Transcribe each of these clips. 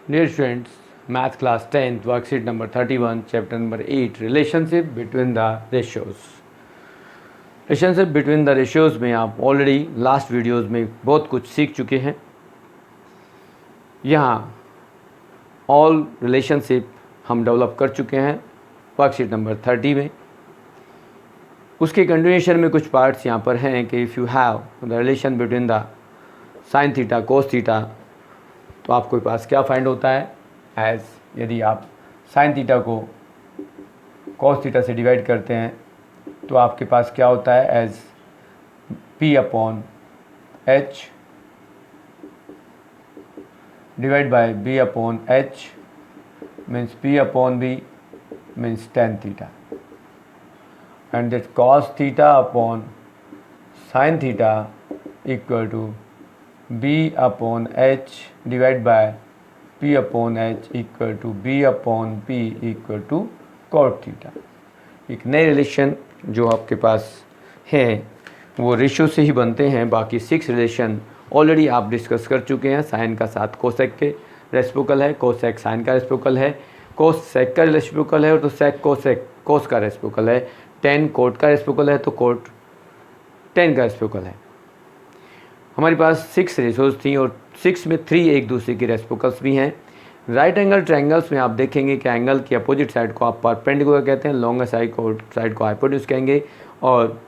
Dear students, Math class 10th, worksheet number 31, chapter number 8, relationship between the ratios. Relationship between the ratios में आप already last videos में बहुत कुछ सीख चुके हैं। यहाँ ऑल रिलेशनशिप हम डेवलप कर चुके हैं वर्कशीट नंबर 30 में। उसके कंटिन्यूएशन में कुछ पार्ट्स यहाँ पर हैं कि if you have the relation between the sine theta cos theta, तो आपके पास क्या फाइंड होता है एज, यदि आप साइन थीटा को कॉस थीटा से डिवाइड करते हैं तो आपके पास क्या होता है as P upon H divide by B upon H means P upon B means tan theta, and that cos theta upon sin theta equal to B upon H divide by P upon H equal to B upon P equal to cot theta. एक नए relation जो आपके पास हैं वो ratio से ही बनते हैं। बाकी 6 रिलेशन ऑलरेडी आप डिस्कस कर चुके हैं। साइन का साथ कोसेक के रेसिप्रोकल है, कोसेक साइन का रेसिप्रोकल है, कोस सेक का रेसिप्रोकल है, और तो सेक कोसेक कोस का रेसिप्रोकल है, टेन कोट का रेसिप्रोकल है, तो कोट टेन का रेसिप्रोकल है। हमारे पास 6 रेशियोज थी और 6 में 3 एक दूसरे की रेसिप्रोकल्स भी हैं। राइट एंगल ट्रायंगल्स में आप देखेंगे कि एंगल की अपोजिट साइड को आप परपेंडिकुलर कहते हैं, लॉन्गर साइड को हाइपोटेन्यूज कहेंगे और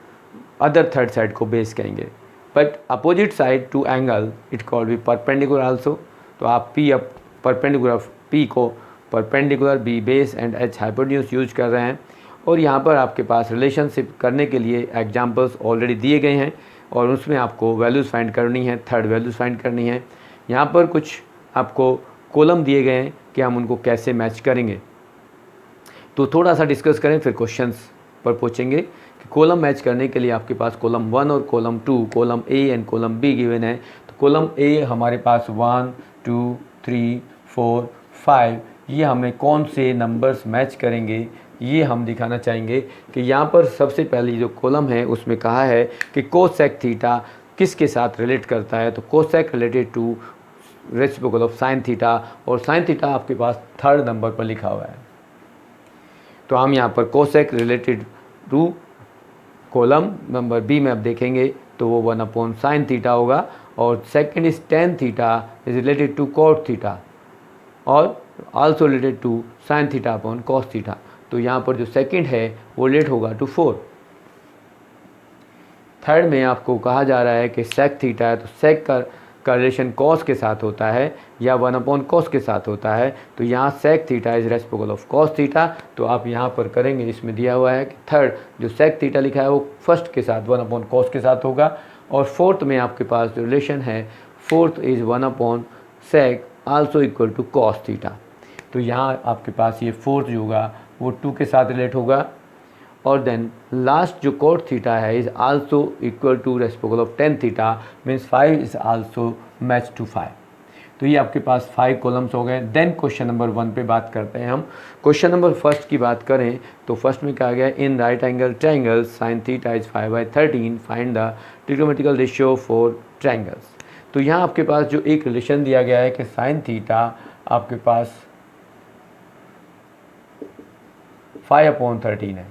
अदर थर्ड साइड को बेस कहेंगे। But opposite side to angle it called be perpendicular also. तो आप P परपेंडिकुलर P को perpendicular, B base and H hypotenuse use कर रहे हैं। और यहाँ पर आपके पास रिलेशनशिप करने के लिए एग्जाम्पल्स ऑलरेडी दिए गए हैं और उसमें आपको वैल्यूज़ फाइंड करनी है, थर्ड वैल्यूज़ फाइंड करनी है। यहाँ पर कुछ आपको कॉलम दिए गए हैं कि हम उनको कैसे मैच करेंगे, तो थोड़ा सा डिस्कस करें फिर क्वेश्चंस पर पूछेंगे कि कॉलम मैच करने के लिए आपके पास कॉलम 1 और column 2, column A and column B given है। तो कॉलम A हमारे पास 1 2 3 4 5, ये हमें कौन से नंबर्स मैच करेंगे ये हम दिखाना चाहेंगे। कि यहाँ पर सबसे पहली जो कॉलम है उसमें कहा है कि कोसेक थीटा किसके साथ रिलेट करता है, तो cosec related to reciprocal of sine theta, और साइन थीटा आपके पास थर्ड नंबर पर लिखा हुआ है। तो हम यहाँ पर cosec related to column number B में अब देखेंगे तो वो 1 अपॉन साइन थीटा होगा, और second is tan theta is related to cot theta और also related to sine theta upon cos theta. तो यहाँ पर जो सेकंड है वो रिलेट होगा टू 4। थर्ड में आपको कहा जा रहा है कि सेक थीटा है, तो सेक का रिलेशन कॉस के साथ होता है या 1 अपॉन कॉस के साथ होता है। तो यहाँ sec theta is reciprocal of cos theta. तो आप यहाँ पर करेंगे, इसमें दिया हुआ है कि थर्ड जो सेक थीटा लिखा है वो फर्स्ट के साथ 1 अपॉन कॉस के साथ होगा, और फोर्थ में आपके पास जो रिलेशन है fourth is 1 upon sec also equal to cos theta. तो यहाँ आपके पास ये फोर्थ जो होगा वो 2 के साथ रिलेट होगा, और देन लास्ट जो कोट थीटा है is also equal to reciprocal of tan theta means 5 is also match to 5। तो ये आपके पास 5 कॉलम्स हो गए। देन क्वेश्चन नंबर 1 पे बात करते हैं हम। क्वेश्चन नंबर फर्स्ट की बात करें तो फर्स्ट में कहा गया in right angle triangle sign theta is 5/13 find the trigonometrical ratio for triangles. तो यहाँ आपके पास जो एक रिलेशन दिया गया है कि साइन थीटा आपके पास 5/13 है,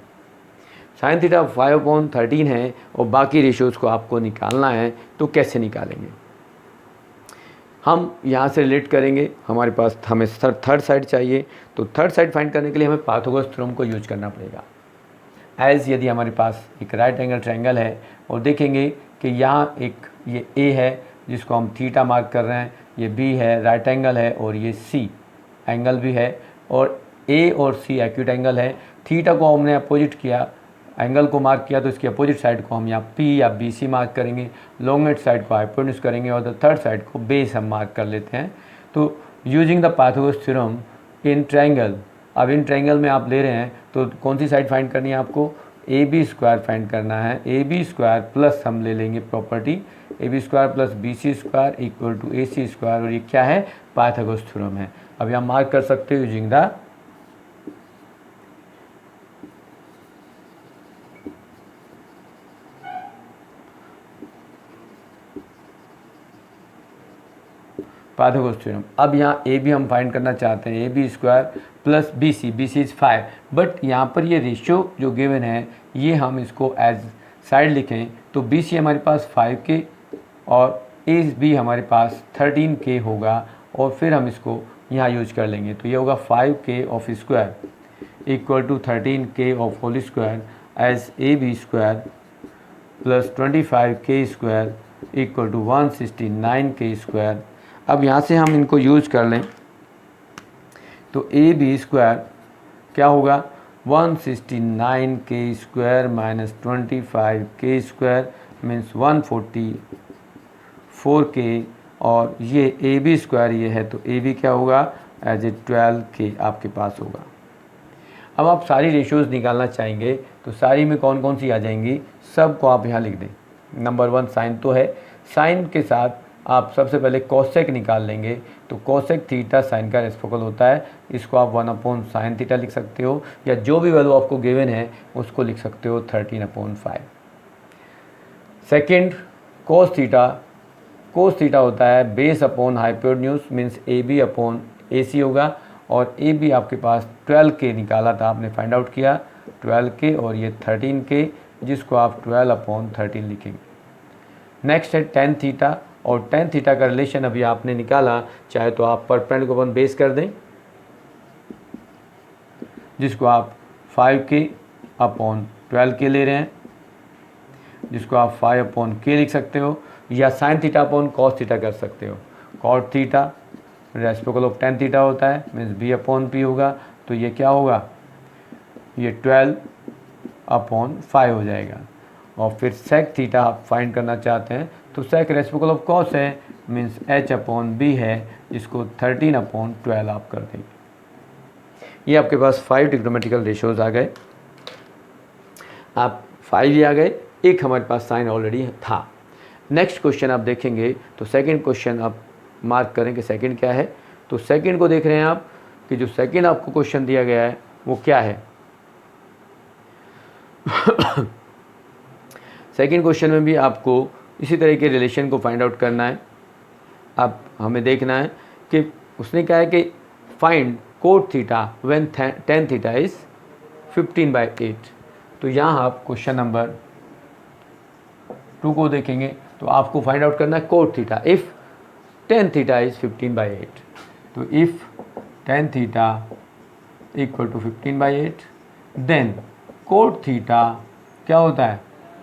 साइन थीटा 5/13 है और बाकी रेशियोज़ को आपको निकालना है। तो कैसे निकालेंगे, हम यहाँ से रिलेट करेंगे। हमारे पास हमें थर्ड साइड चाहिए, तो थर्ड साइड फाइंड करने के लिए हमें पाइथागोरस थ्योरम को यूज करना पड़ेगा। एज यदि हमारे पास एक राइट एंगल ट्रायंगल है और देखेंगे कि यहाँ एक ये A है जिसको हम थीटा मार्क कर रहे हैं, ये B है राइट एंगल है, और ये C एंगल भी है, और A और C एक्यूट एंगल है। थीटा को हमने अपोजिट किया, एंगल को मार्क किया, तो इसकी अपोजिट साइड को हम यहाँ P या BC मार्क करेंगे, लॉन्गेस्ट साइड को हाइपोटेन्यूज करेंगे और द थर्ड साइड को बेस हम मार्क कर लेते हैं। तो using the Pythagoras theorem in triangle, अब इन ट्रायंगल में आप ले रहे हैं तो कौन सी साइड फाइंड करनी है आपको, AB² फाइंड करना है। AB² प्लस हम ले लेंगे property AB² plus BC² equal to AC², और ये क्या है, पाइथागोरस थ्योरम है। अब यहाँ मार्क कर सकते हो यूजिंग द पाइथागोरस थ्योरम। अब यहाँ ए बी हम फाइंड करना चाहते हैं, A B square plus B C is 5, but यहाँ पर ये रेशियो जो गिवन है ये हम इसको एज साइड लिखें तो बी सी हमारे पास 5k और ए बी हमारे पास 13k होगा, और फिर हम इसको यहाँ यूज कर लेंगे तो ये होगा 5k of square equal to 13k of whole square as A B square plus 25k square equal to 169k square. अब यहाँ से हम इनको यूज कर लें तो ए बी स्क्वायर क्या होगा 169k square minus 25k square means 144k, और ये ए बी स्क्वायर ये है तो ए बी क्या होगा एज ए 12k आपके पास होगा। अब आप सारी रेशियोज़ निकालना चाहेंगे तो सारी में कौन कौन सी आ जाएंगी, सब को आप यहाँ लिख दें। नंबर 1 साइन तो है, साइन के साथ आप सबसे पहले कोसेक निकाल लेंगे तो कोसेक थीटा साइन का रेसिप्रोकल होता है, इसको आप 1/sin थीटा लिख सकते हो, या जो भी वैल्यू आपको गिवन है उसको लिख सकते हो 13/5। सेकेंड कोस थीटा होता है base upon hypotenuse means A B upon A C होगा, और ए बी आपके पास 12k निकाला था आपने फाइंड आउट किया 12k, और ये 13k जिसको आप 12/13 लिखेंगे। नेक्स्ट है टेन थीटा, और टेन थीटा का रिलेशन अभी आपने निकाला, चाहे तो आप परपेंडिकुलर को अपन बेस कर दें जिसको आप 5k/12k ले रहे हैं, जिसको आप 5/k लिख सकते हो, या sine theta upon cos theta कर सकते हो। Cot theta reciprocal of tan theta होता है मीन्स b/p होगा, तो ये क्या होगा ये 12/5 हो जाएगा। और फिर सेक थीटा आप फाइंड करना चाहते हैं तो सेक रेसिप्रोकल ऑफ कॉस है मीन्स h/b है, जिसको 13/12 आप कर देंगे। ये आपके पास 5 ट्रिग्नोमेट्रिकल रेशियोज आ गए, आप 5 ही आ गए, एक हमारे पास साइन ऑलरेडी था। नेक्स्ट क्वेश्चन आप देखेंगे तो सेकंड क्वेश्चन आप मार्क करें कि सेकंड क्या है, तो सेकंड को देख रहे हैं आप कि जो सेकंड आपको क्वेश्चन दिया गया है वो क्या है। सेकंड क्वेश्चन में भी आपको इसी तरह के रिलेशन को फाइंड आउट करना है। अब हमें देखना है कि उसने कहा है कि find cot theta when ten theta is 15/8। तो यहाँ आप क्वेश्चन नंबर 2 को देखेंगे तो आपको फाइंड आउट करना है cot theta if tan theta is 15/8। तो if tan theta equal to 15/8 then cot theta क्या होता है,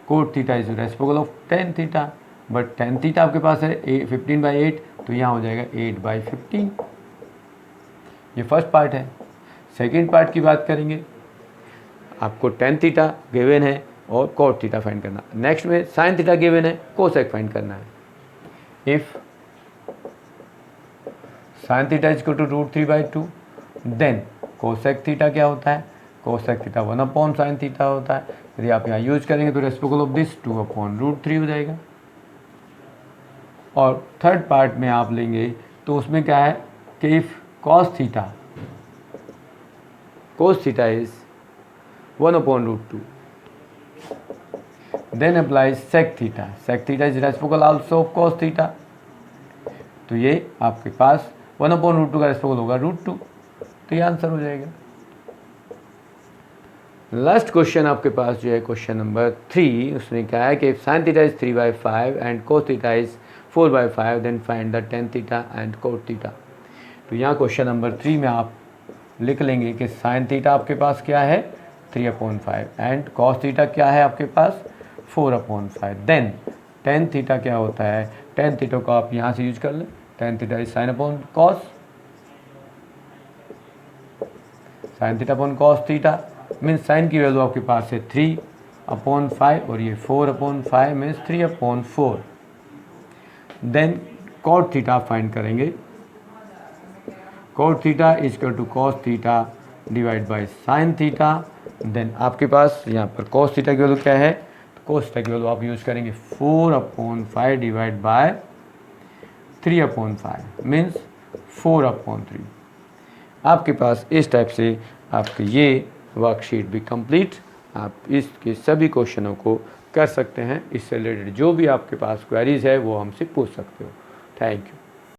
cot theta is reciprocal of tan theta, but tan theta आपके पास है 15/8 तो यहाँ हो जाएगा 8/15। ये फर्स्ट पार्ट है। सेकंड पार्ट की बात करेंगे, आपको टेन थीटा गिवन है और कोट थीटा फाइंड करना। नेक्स्ट में साइन थीटा गिवन है, कोसेक फाइंड करना है। If sine theta is equal to √3/2 then cosec theta क्या होता है, कोसेक थीटा 1/sin थीटा होता है। यदि आप यहाँ यूज करेंगे तो रेसिप्रोकल ऑफ दिस 2/√3 हो जाएगा। और थर्ड पार्ट में आप लेंगे तो उसमें क्या है कि if cos theta is 1/√2 then apply sec theta is reciprocal also of cos theta. तो ये आपके पास 1/√2 का रेसिप्रोकल होगा √2, तो ये आंसर हो जाएगा। लास्ट क्वेश्चन आपके पास जो है क्वेश्चन नंबर 3, उसने कहा है कि sine theta is 3/5 and cos theta is 4/5 then find the tan theta and cot theta. तो यहाँ क्वेश्चन नंबर 3 में आप लिख लेंगे कि साइन थीटा आपके पास क्या है 3/5 एंड कॉस थीटा क्या है आपके पास 4/5 देन टेन थीटा क्या होता है, टेन थीटा को आप यहाँ से यूज कर लें, tan theta is sine upon cos, sine theta upon cos theta means sine की वैल्यू आपके पास है 3/5 और ये 4/5 means 3/4। Then cot theta find करेंगे, cot theta is equal to cos theta divide by sine theta. Then आपके पास यहाँ पर कॉस थीटा की वैल्यू क्या है, कॉस थीटा की वैल्यू आप यूज करेंगे 4/5 डिवाइड बाय 3/5 मीन्स 4/3। आपके पास इस टाइप से आपके ये वर्कशीट भी कंप्लीट, आप इसके सभी क्वेश्चनों को कर सकते हैं। इससे रिलेटेड जो भी आपके पास क्वेरीज है वो हमसे पूछ सकते हो। Thank you.